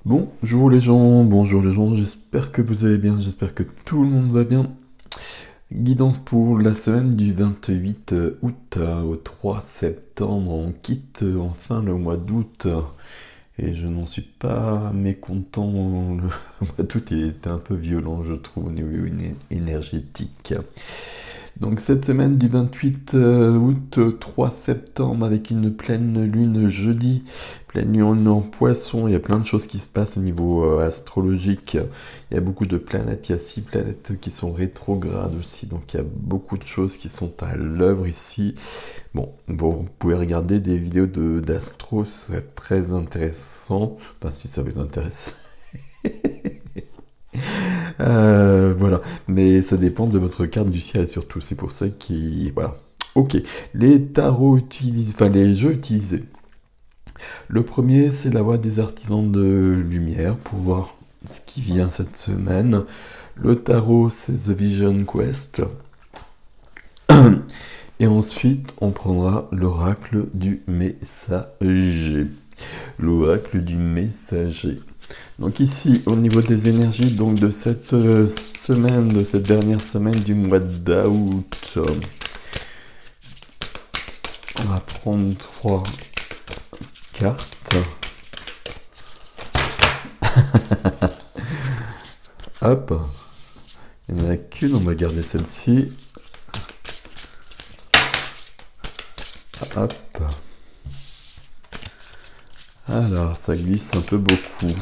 Bonjour les gens, j'espère que vous allez bien, j'espère que tout le monde va bien. Guidance pour la semaine du 28 août au 3 septembre, on quitte enfin le mois d'août et je n'en suis pas mécontent, le mois d'août était un peu violent je trouve au niveau énergétique. Donc cette semaine du 28 août 3 septembre avec une pleine lune jeudi, pleine lune en poisson, il y a plein de choses qui se passent au niveau astrologique, il y a beaucoup de planètes, il y a 6 planètes qui sont rétrogrades aussi, donc il y a beaucoup de choses qui sont à l'œuvre ici. Bon, vous pouvez regarder des vidéos d'astro, ce serait très intéressant, enfin si ça vous intéresse. Voilà, mais ça dépend de votre carte du ciel surtout, c'est pour ça qu'il... Voilà. Ok, les tarots utilisés, enfin les jeux utilisés. Le premier, c'est la voix des artisans de lumière pour voir ce qui vient cette semaine. Le tarot, c'est The Vision Quest. Et ensuite, on prendra l'oracle du messager. L'oracle du messager. Donc ici, au niveau des énergies donc de cette semaine, de cette dernière semaine du mois d'août, on va prendre 3 cartes. Hop, il n'y en a qu'une, on va garder celle-ci. Hop. Alors, ça glisse un peu beaucoup.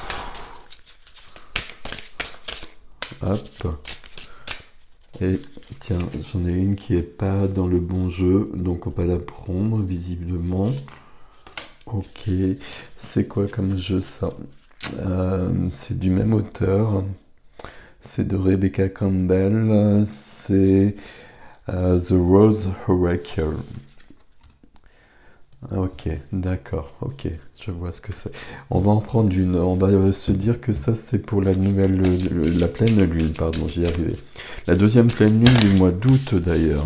Hop. Et tiens, j'en ai une qui est pas dans le bon jeu, donc on va la prendre visiblement. Ok, c'est quoi comme jeu ça? C'est du même auteur. C'est de Rebecca Campbell. C'est The Rose Oracle. Ok, d'accord, ok, je vois ce que c'est. On va en prendre une, on va se dire que ça c'est pour la nouvelle, la pleine lune, pardon, j'y arrivais. La deuxième pleine lune du mois d'août d'ailleurs.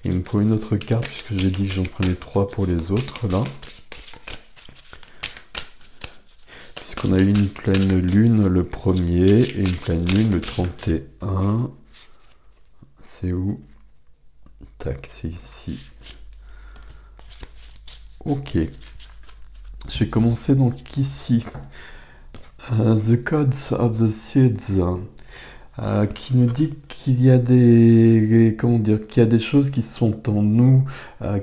Il me faut une autre carte puisque j'ai dit que j'en prenais 3 pour les autres là. Puisqu'on a eu une pleine lune le premier et une pleine lune le 31. C'est où? Tac, c'est ici. Ok. Je vais commencer donc ici. The Codes of the Seeds, qui nous dit qu'il y a des, comment dire, qu'il y a des choses qui sont en nous,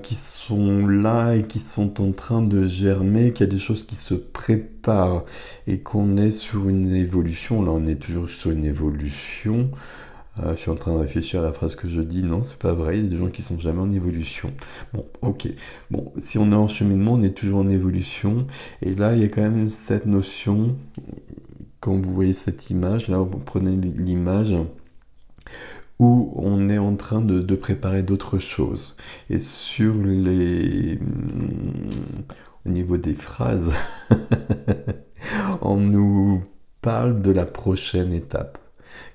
qui sont là et qui sont en train de germer, qu'il y a des choses qui se préparent et qu'on est sur une évolution. Là, on est toujours sur une évolution. Je suis en train de réfléchir à la phrase que je dis. Non, c'est pas vrai. Il y a des gens qui sont jamais en évolution. Bon, ok. Bon, si on est en cheminement, on est toujours en évolution. Et là, il y a quand même cette notion. Quand vous voyez cette image, là, vous prenez l'image où on est en train de préparer d'autres choses. Et sur les... au niveau des phrases, on nous parle de la prochaine étape.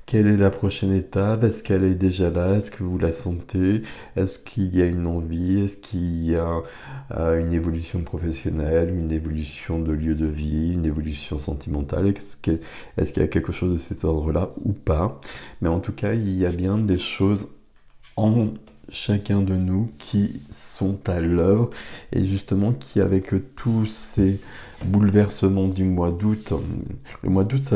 Quelle est la prochaine étape? Est-ce qu'elle est déjà là? Est-ce que vous la sentez? Est-ce qu'il y a une envie? Est-ce qu'il y a une évolution professionnelle, une évolution de lieu de vie, une évolution sentimentale? Est-ce qu'il y a quelque chose de cet ordre-là ou pas? Mais en tout cas, il y a bien des choses en chacun de nous qui sont à l'œuvre et justement qui, avec tous ces bouleversements du mois d'août, le mois d'août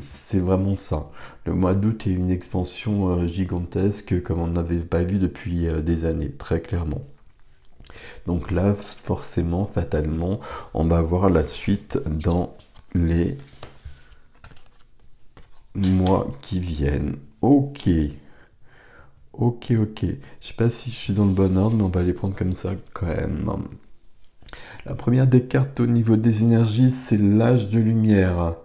c'est vraiment ça. Le mois d'août est une expansion gigantesque comme on n'avait pas vu depuis des années, très clairement. Donc là, forcément, fatalement, on va voir la suite dans les mois qui viennent. Ok. Ok, ok. Je sais pas si je suis dans le bon ordre, mais on va les prendre comme ça quand même. La première des cartes au niveau des énergies, c'est l'âge de lumière.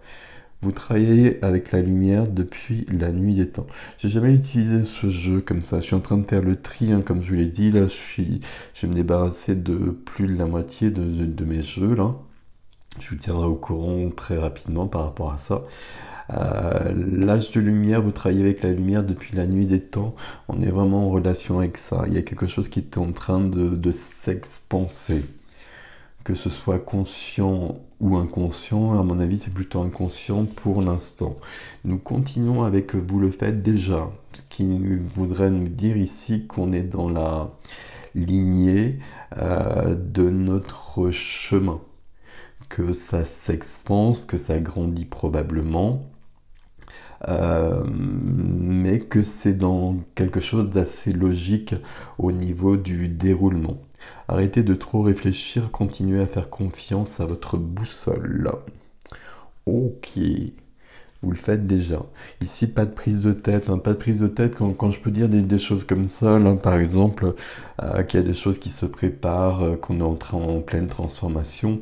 Vous travaillez avec la lumière depuis la nuit des temps. J'ai jamais utilisé ce jeu comme ça. Je suis en train de faire le tri, hein, comme je vous l'ai dit. Là, je vais me débarrasser de plus de la moitié de mes jeux. Là. Je vous tiendrai au courant très rapidement par rapport à ça. L'âge de lumière, vous travaillez avec la lumière depuis la nuit des temps, on est vraiment en relation avec ça, il y a quelque chose qui est en train de s'expanser. que ce soit conscient ou inconscient. À mon avis, c'est plutôt inconscient pour l'instant. Nous continuons avec vous le faites déjà, ce qui voudrait nous dire ici qu'on est dans la lignée de notre chemin, que ça s'expanse, que ça grandit probablement, mais que c'est dans quelque chose d'assez logique au niveau du déroulement. Arrêtez de trop réfléchir, continuez à faire confiance à votre boussole. Ok, vous le faites déjà. Ici, pas de prise de tête, hein, pas de prise de tête quand je peux dire des choses comme ça, là, par exemple, qu'il y a des choses qui se préparent, qu'on est en pleine transformation.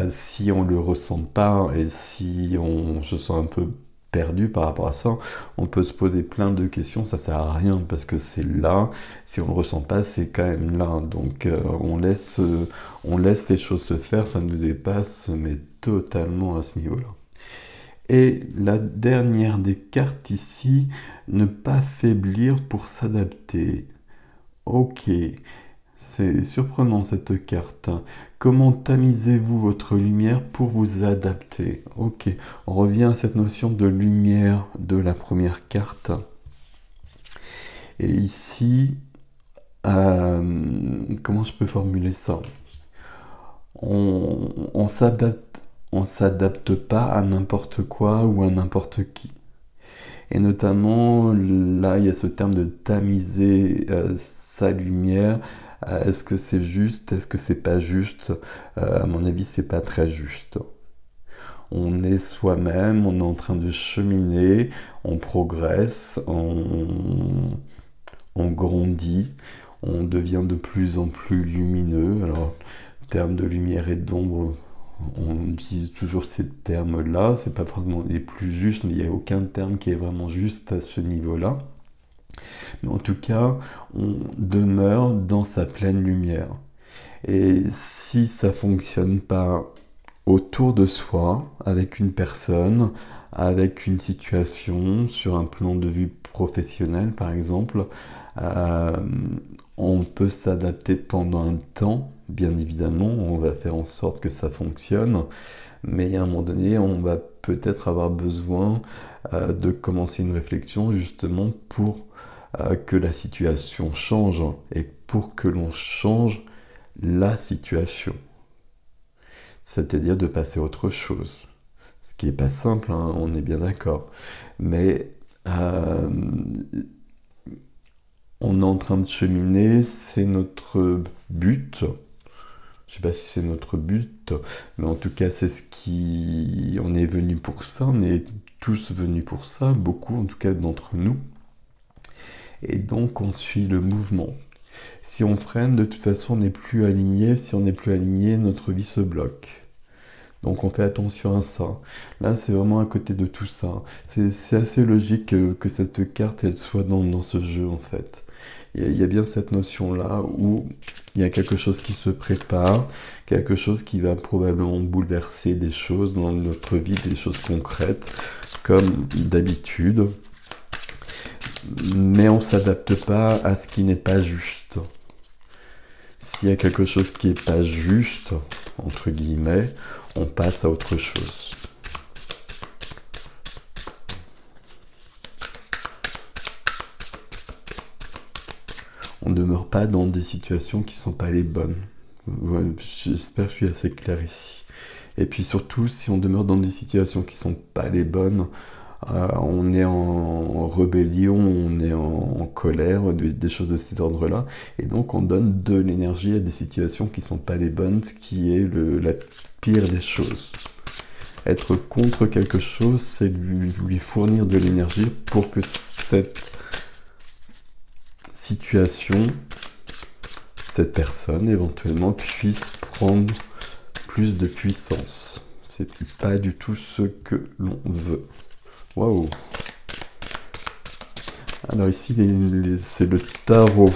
Si on le ressent pas et si on se sent un peu perdu par rapport à ça, on peut se poser plein de questions, ça sert à rien parce que c'est là, si on le ressent pas, c'est quand même là, donc on laisse les choses se faire, ça nous dépasse, mais totalement à ce niveau-là. Et la dernière des cartes ici, ne pas faiblir pour s'adapter. Ok, c'est surprenant cette carte. Comment tamisez-vous votre lumière pour vous adapter? Ok, on revient à cette notion de lumière de la première carte. Et ici, comment je peux formuler ça? On s'adapte pas à n'importe quoi ou à n'importe qui. Et notamment, là, il y a ce terme de tamiser sa lumière. Est-ce que c'est juste? Est-ce que c'est pas juste? À mon avis, c'est pas très juste. On est soi-même, on est en train de cheminer, on progresse, on grandit, on devient de plus en plus lumineux. Alors, le terme de lumière et d'ombre, on utilise toujours ces termes-là, c'est pas forcément les plus justes, mais il n'y a aucun terme qui est vraiment juste à ce niveau-là. Mais en tout cas, on demeure dans sa pleine lumière. Et si ça fonctionne pas autour de soi, avec une personne, avec une situation, sur un plan de vue professionnel par exemple, on peut s'adapter pendant un temps, bien évidemment, on va faire en sorte que ça fonctionne, mais à un moment donné, on va peut-être avoir besoin de commencer une réflexion justement pour que la situation change et pour que l'on change la situation. C'est-à-dire de passer à autre chose. Ce qui n'est pas simple, hein, on est bien d'accord. Mais on est en train de cheminer, c'est notre but. Je sais pas si c'est notre but, mais en tout cas, c'est ce qui... On est venu pour ça, on est tous venus pour ça, beaucoup en tout cas d'entre nous. Et donc, on suit le mouvement. Si on freine, de toute façon, on n'est plus aligné. Si on n'est plus aligné, notre vie se bloque. Donc on fait attention à ça. Là, c'est vraiment à côté de tout ça. C'est assez logique que cette carte, elle soit dans ce jeu, en fait. Il y a bien cette notion-là où il y a quelque chose qui se prépare, quelque chose qui va probablement bouleverser des choses dans notre vie, des choses concrètes, comme d'habitude. Mais on ne s'adapte pas à ce qui n'est pas juste. S'il y a quelque chose qui n'est pas juste, entre guillemets, on passe à autre chose. On ne demeure pas dans des situations qui ne sont pas les bonnes. Ouais, j'espère que je suis assez clair ici. Et puis surtout, si on demeure dans des situations qui ne sont pas les bonnes, on est en rébellion, on est en colère, des choses de cet ordre-là, et donc on donne de l'énergie à des situations qui ne sont pas les bonnes, ce qui est la pire des choses. Être contre quelque chose, c'est lui fournir de l'énergie pour que cette situation, cette personne éventuellement puisse prendre plus de puissance. C'est pas du tout ce que l'on veut. Waouh! Alors ici, c'est le tarot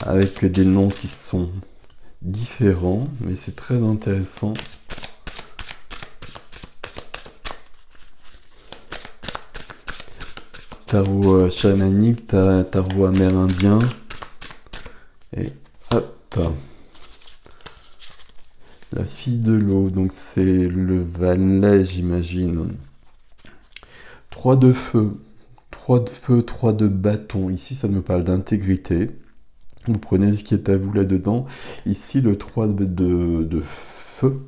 avec des noms qui sont différents, mais c'est très intéressant. Tarot chamanique, tarot amérindien, et hop! La fille de l'eau, donc c'est le valet, j'imagine. 3 de feu. 3 de feu, 3 de bâton. Ici, ça nous parle d'intégrité. Vous prenez ce qui est à vous là-dedans. Ici, le 3 de feu,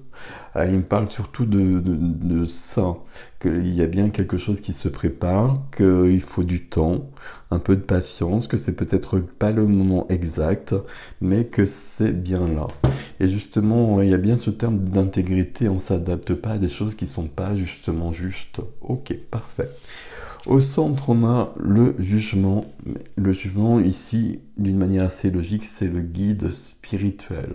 il me parle surtout de ça, qu'il y a bien quelque chose qui se prépare, qu'il faut du temps, un peu de patience, que c'est peut-être pas le moment exact, mais que c'est bien là. Et justement, il y a bien ce terme d'intégrité, on ne s'adapte pas à des choses qui ne sont pas justement justes. Ok, parfait. Au centre, on a le jugement. Le jugement, ici, d'une manière assez logique, c'est le guide spirituel.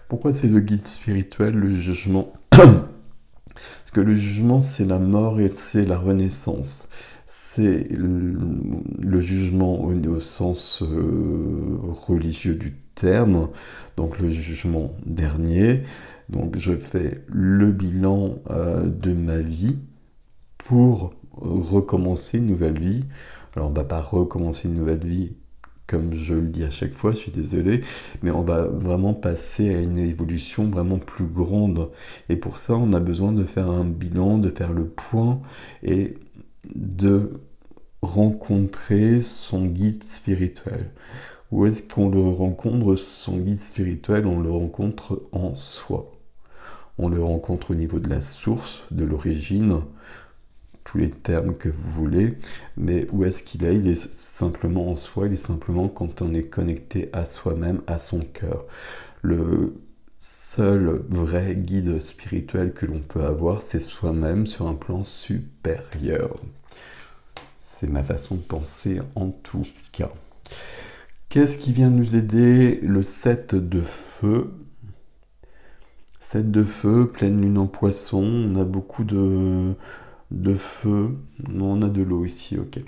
Pourquoi c'est le guide spirituel, le jugement? Parce que le jugement, c'est la mort et c'est la renaissance. C'est le jugement au sens religieux du terme, donc le jugement dernier. Donc je fais le bilan de ma vie pour recommencer une nouvelle vie. Alors on va pas recommencer une nouvelle vie comme je le dis à chaque fois, je suis désolé, mais on va vraiment passer à une évolution vraiment plus grande. Et pour ça, on a besoin de faire un bilan, de faire le point et de rencontrer son guide spirituel. Où est-ce qu'on le rencontre, son guide spirituel? On le rencontre en soi. On le rencontre au niveau de la source, de l'origine, tous les termes que vous voulez, mais où est-ce qu'il est? Il est simplement en soi, il est simplement quand on est connecté à soi-même, à son cœur. Le seul vrai guide spirituel que l'on peut avoir, c'est soi-même sur un plan supérieur. C'est ma façon de penser en tout cas. Qu'est-ce qui vient nous aider? Le 7 de feu. 7 de feu, pleine lune en poisson, on a beaucoup de feu. Non, on a de l'eau ici, ok.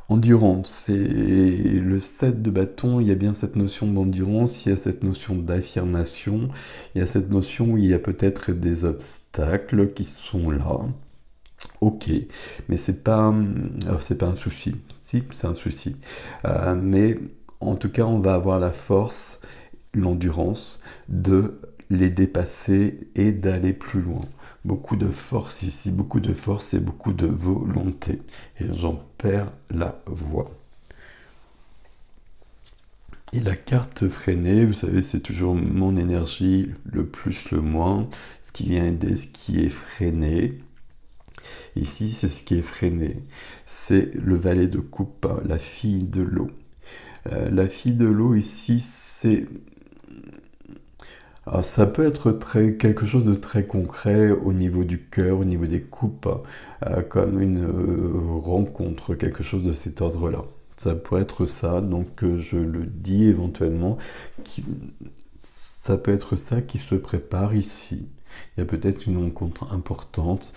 Endurance, c'est le 7 de bâton, il y a bien cette notion d'endurance, il y a cette notion d'affirmation, il y a cette notion où il y a peut-être des obstacles qui sont là. Ok, mais c'est pas un souci. Si, c'est un souci. Mais en tout cas, on va avoir la force, l'endurance de les dépasser et d'aller plus loin. Beaucoup de force ici, beaucoup de force et beaucoup de volonté. Et j'en perds la voix. Et la carte freinée, vous savez, c'est toujours mon énergie, le plus, le moins, ce qui vient aider ce qui est freiné. Ici, c'est ce qui est freiné. C'est le valet de coupe, la fille de l'eau. La fille de l'eau, ici, c'est... Alors, ça peut être quelque chose de très concret au niveau du cœur, au niveau des coupes, comme une rencontre, quelque chose de cet ordre-là. Ça pourrait être ça, donc je le dis éventuellement, ça peut être ça qui se prépare ici. Il y a peut-être une rencontre importante,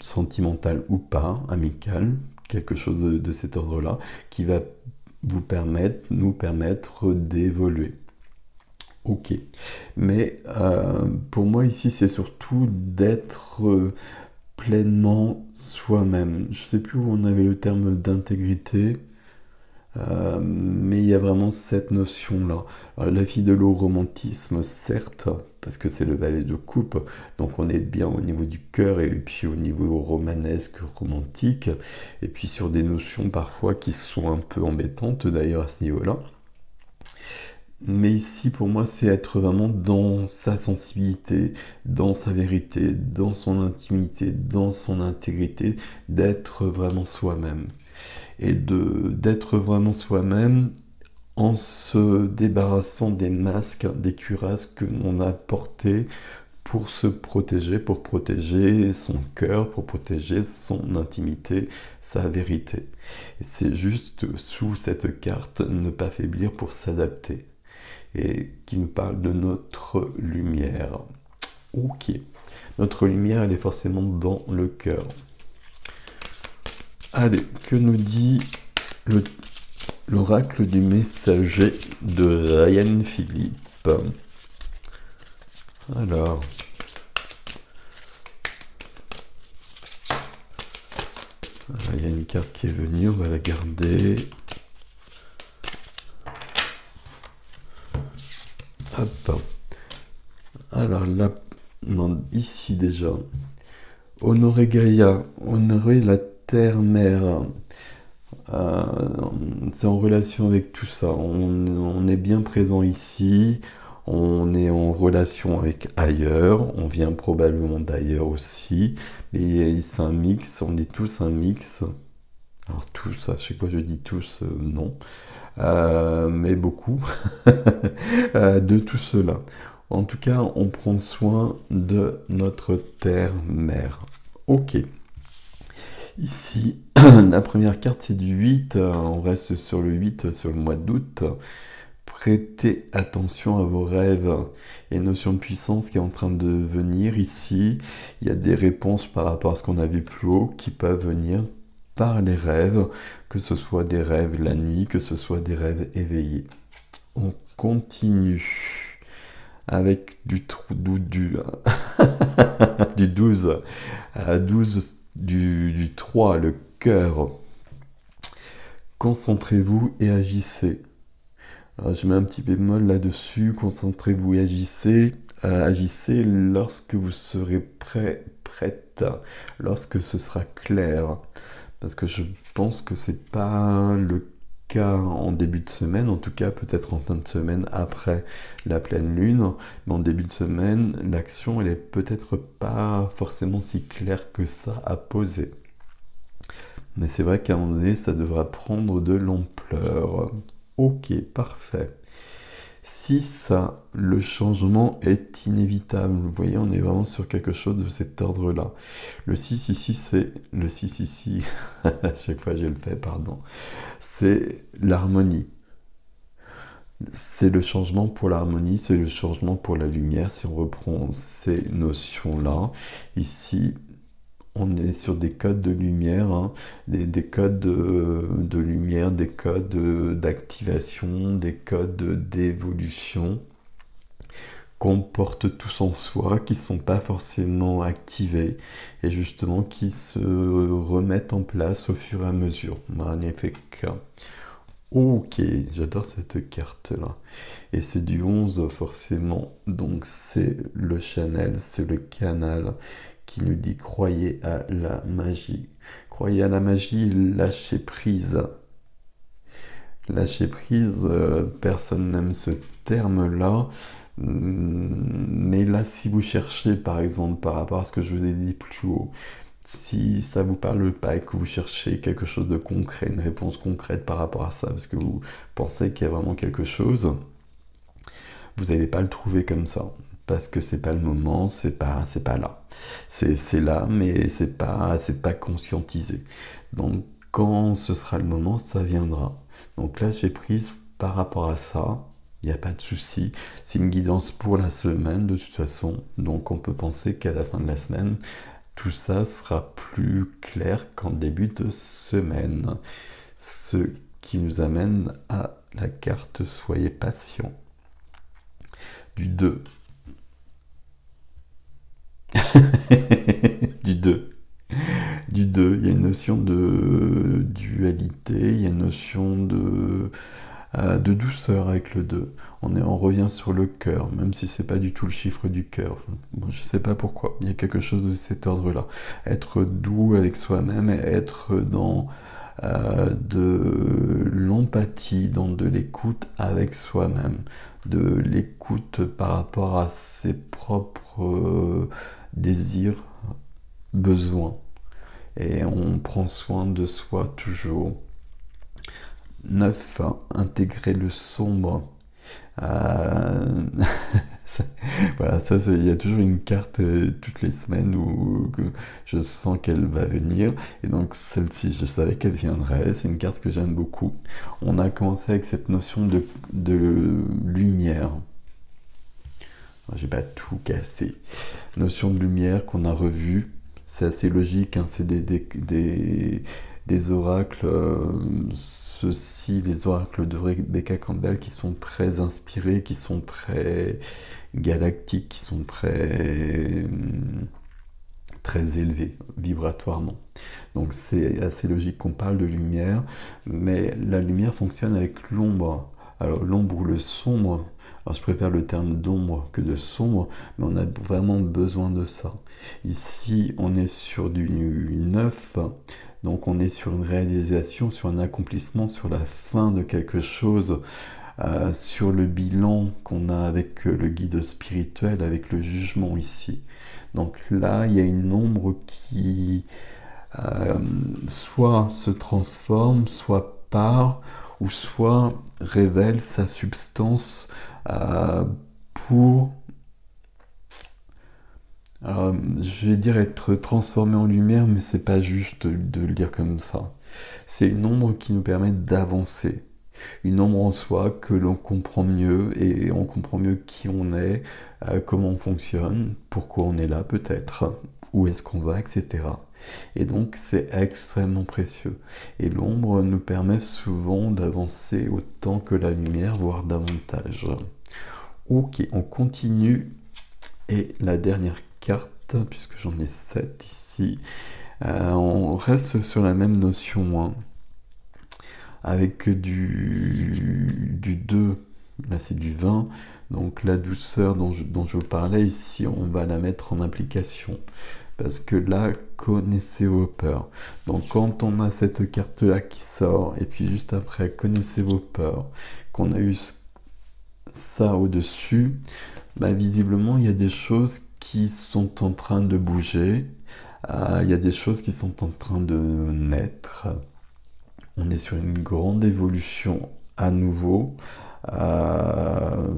sentimentale ou pas, amicale, quelque chose de cet ordre-là, qui va nous permettre d'évoluer. Ok, mais pour moi ici c'est surtout d'être pleinement soi-même. Je ne sais plus où on avait le terme d'intégrité, mais il y a vraiment cette notion-là. La fille de l'eau, romantisme, certes, parce que c'est le valet de coupe, donc on est bien au niveau du cœur et puis au niveau romanesque, romantique, et puis sur des notions parfois qui sont un peu embêtantes d'ailleurs à ce niveau-là. Mais ici, pour moi, c'est être vraiment dans sa sensibilité, dans sa vérité, dans son intimité, dans son intégrité, d'être vraiment soi-même. Et d'être vraiment soi-même en se débarrassant des masques, des cuirasses que l'on a portés pour se protéger, pour protéger son cœur, pour protéger son intimité, sa vérité. Et c'est juste sous cette carte, ne pas faiblir pour s'adapter. Et qui nous parle de notre lumière. Ok. Notre lumière, elle est forcément dans le cœur. Allez, que nous dit l'oracle du messager de Ryan Philippe? Alors... il y a une carte qui est venue, on va la garder. Hop. Alors là, non, ici déjà, honorer Gaïa, honorer la terre-mère. Euh, c'est en relation avec tout ça. On est bien présent ici, on est en relation avec ailleurs, on vient probablement d'ailleurs aussi, et c'est un mix, on est tous un mix. Alors tous, à chaque fois je dis tous, non. Mais beaucoup de tout cela. En tout cas, on prend soin de notre terre-mère. Ok. Ici, la première carte c'est du 8, on reste sur le 8, sur le mois d'août. Prêtez attention à vos rêves. Il y a une notion de puissance qui est en train de venir ici. Il y a des réponses par rapport à ce qu'on a vu plus haut qui peuvent venir par les rêves, que ce soit des rêves la nuit, que ce soit des rêves éveillés. On continue avec du 12 à 12 du 3, le cœur. Concentrez-vous et agissez. Alors, je mets un petit bémol là-dessus. Concentrez-vous et agissez. Agissez lorsque vous serez prête, lorsque ce sera clair. Parce que je pense que c'est pas le cas en début de semaine, en tout cas peut-être en fin de semaine après la pleine lune, mais en début de semaine, l'action elle est peut-être pas forcément si claire que ça à poser. Mais c'est vrai qu'à un moment donné, ça devra prendre de l'ampleur. Ok, parfait. Si ça, le changement est inévitable, vous voyez, on est vraiment sur quelque chose de cet ordre-là. Le 6 ici, c'est le 6 ici, à chaque fois je le fais, pardon, c'est l'harmonie. C'est le changement pour l'harmonie, c'est le changement pour la lumière. Si on reprend ces notions-là, ici, on est sur des codes de lumière, hein, des codes de lumière, des codes d'activation, des codes d'évolution qu'on porte tous en soi, qui ne sont pas forcément activés et justement qui se remettent en place au fur et à mesure. Magnifique. Ok, j'adore cette carte-là. Et c'est du 11 forcément, donc c'est le channel, c'est le canal qui nous dit croyez à la magie. Croyez à la magie, lâchez prise. Lâcher prise, personne n'aime ce terme-là. Mais là, si vous cherchez, par exemple, par rapport à ce que je vous ai dit plus haut, si ça vous parle pas et que vous cherchez quelque chose de concret, une réponse concrète par rapport à ça, parce que vous pensez qu'il y a vraiment quelque chose, vous n'allez pas le trouver comme ça. Parce que c'est pas le moment, c'est pas là. C'est là, mais c'est pas conscientisé. Donc, quand ce sera le moment, ça viendra. Donc là, j'ai prise par rapport à ça. Il n'y a pas de souci. C'est une guidance pour la semaine, de toute façon. Donc, on peut penser qu'à la fin de la semaine, tout ça sera plus clair qu'en début de semaine. Ce qui nous amène à la carte Soyez patient. Du 2. Du 2. Du 2, il y a une notion de dualité, il y a une notion de douceur avec le 2. On revient sur le cœur, même si c'est pas du tout le chiffre du cœur. Bon, je sais pas pourquoi, il y a quelque chose de cet ordre-là. Être doux avec soi-même et être dans de l'empathie, dans de l'écoute avec soi-même, de l'écoute par rapport à ses propres désirs, besoins. Et on prend soin de soi toujours. 9. Intégrer le sombre. Euh, voilà, ça, il y a toujours une carte toutes les semaines où je sens qu'elle va venir. Et donc, celle-ci, je savais qu'elle viendrait. C'est une carte que j'aime beaucoup. On a commencé avec cette notion de lumière. J'ai pas tout cassé. Notion de lumière qu'on a revue. C'est assez logique, hein, c'est des oracles, ceux-ci, les oracles de Rebecca Campbell, qui sont très inspirés, qui sont très galactiques, qui sont très élevés vibratoirement. Donc c'est assez logique qu'on parle de lumière, mais la lumière fonctionne avec l'ombre. Alors l'ombre ou le sombre, Alors je préfère le terme d'ombre que de sombre, mais on a vraiment besoin de ça. Ici, on est sur du neuf, donc on est sur une réalisation, sur un accomplissement, sur la fin de quelque chose, sur le bilan qu'on a avec le guide spirituel, avec le jugement ici. Donc là, il y a une ombre qui soit se transforme, soit part, ou soit révèle sa substance pour, je vais dire être transformé en lumière, mais c'est pas juste de le dire comme ça. C'est une ombre qui nous permet d'avancer. Une ombre en soi que l'on comprend mieux et on comprend mieux qui on est, comment on fonctionne, pourquoi on est là peut-être, où est-ce qu'on va, etc. Et donc c'est extrêmement précieux. Et l'ombre nous permet souvent d'avancer autant que la lumière, voire davantage. Ok, on continue. Et la dernière carte, puisque j'en ai 7 ici, on reste sur la même notion, hein, avec du 2, là c'est du 20, donc la douceur dont je vous parlais ici, on va la mettre en application. Parce que là, connaissez vos peurs. Donc quand on a cette carte-là qui sort, et puis juste après, connaissez vos peurs, qu'on a eu ça au-dessus, bah, visiblement, il y a des choses qui sont en train de bouger, il y a des choses qui sont en train de naître. On est sur une grande évolution à nouveau.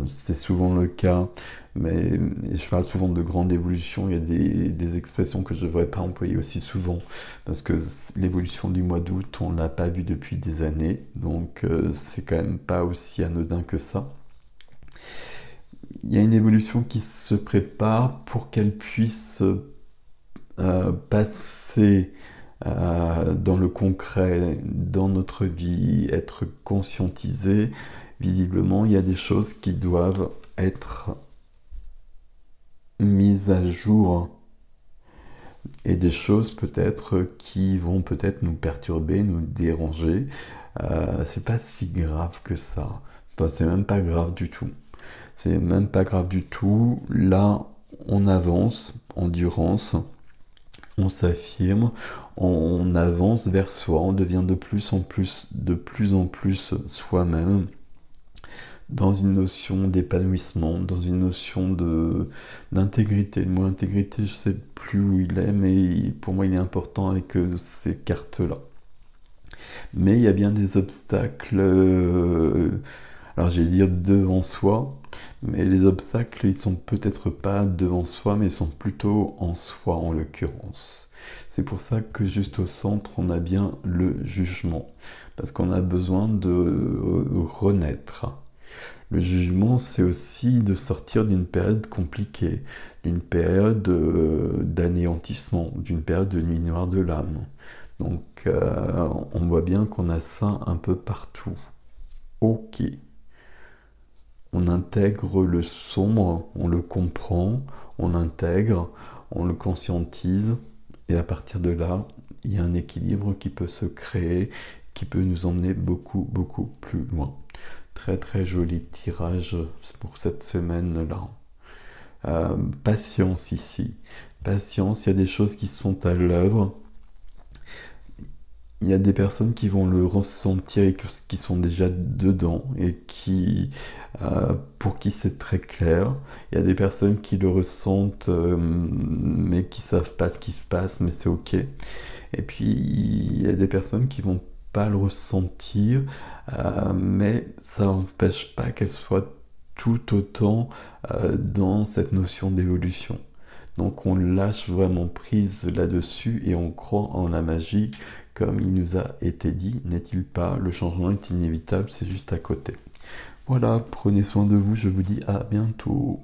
C'est souvent le cas, mais je parle souvent de grande évolution. Il y a des expressions que je ne devrais pas employer aussi souvent, parce que l'évolution du mois d'août, on ne l'a pas vue depuis des années, donc c'est quand même pas aussi anodin que ça. Il y a une évolution qui se prépare pour qu'elle puisse passer dans le concret, dans notre vie, être conscientisée. Visiblement, il y a des choses qui doivent être mises à jour et des choses peut-être qui vont peut-être nous perturber, nous déranger. C'est pas si grave que ça. Enfin, c'est même pas grave du tout. C'est même pas grave du tout. Là, on avance, endurance, on s'affirme, on avance vers soi, on devient de plus en plus soi-même, dans une notion d'épanouissement, dans une notion d'intégrité. Le mot intégrité, je sais plus où il est, mais pour moi il est important avec ces cartes-là. Mais il y a bien des obstacles, alors j'allais dire devant soi, mais les obstacles, ils sont peut-être pas devant soi, mais ils sont plutôt en soi en l'occurrence. C'est pour ça que juste au centre, on a bien le jugement, parce qu'on a besoin de renaître. Le jugement, c'est aussi de sortir d'une période compliquée, d'une période d'anéantissement, d'une période de nuit noire de l'âme. Donc on voit bien qu'on a ça un peu partout. Ok. On intègre le sombre, on le comprend, on l'intègre, on le conscientise, et à partir de là, il y a un équilibre qui peut se créer, qui peut nous emmener beaucoup, beaucoup plus loin. Très très joli tirage pour cette semaine-là. Patience ici. Patience, il y a des choses qui sont à l'œuvre. Il y a des personnes qui vont le ressentir et qui sont déjà dedans et pour qui c'est très clair. Il y a des personnes qui le ressentent mais qui savent pas ce qui se passe, mais c'est ok. Et puis il y a des personnes qui vont pas le ressentir, mais ça n'empêche pas qu'elles soient tout autant dans cette notion d'évolution. Donc on lâche vraiment prise là-dessus et on croit en la magie comme il nous a été dit, n'est-il pas? Le changement est inévitable, c'est juste à côté. Voilà, prenez soin de vous, je vous dis à bientôt.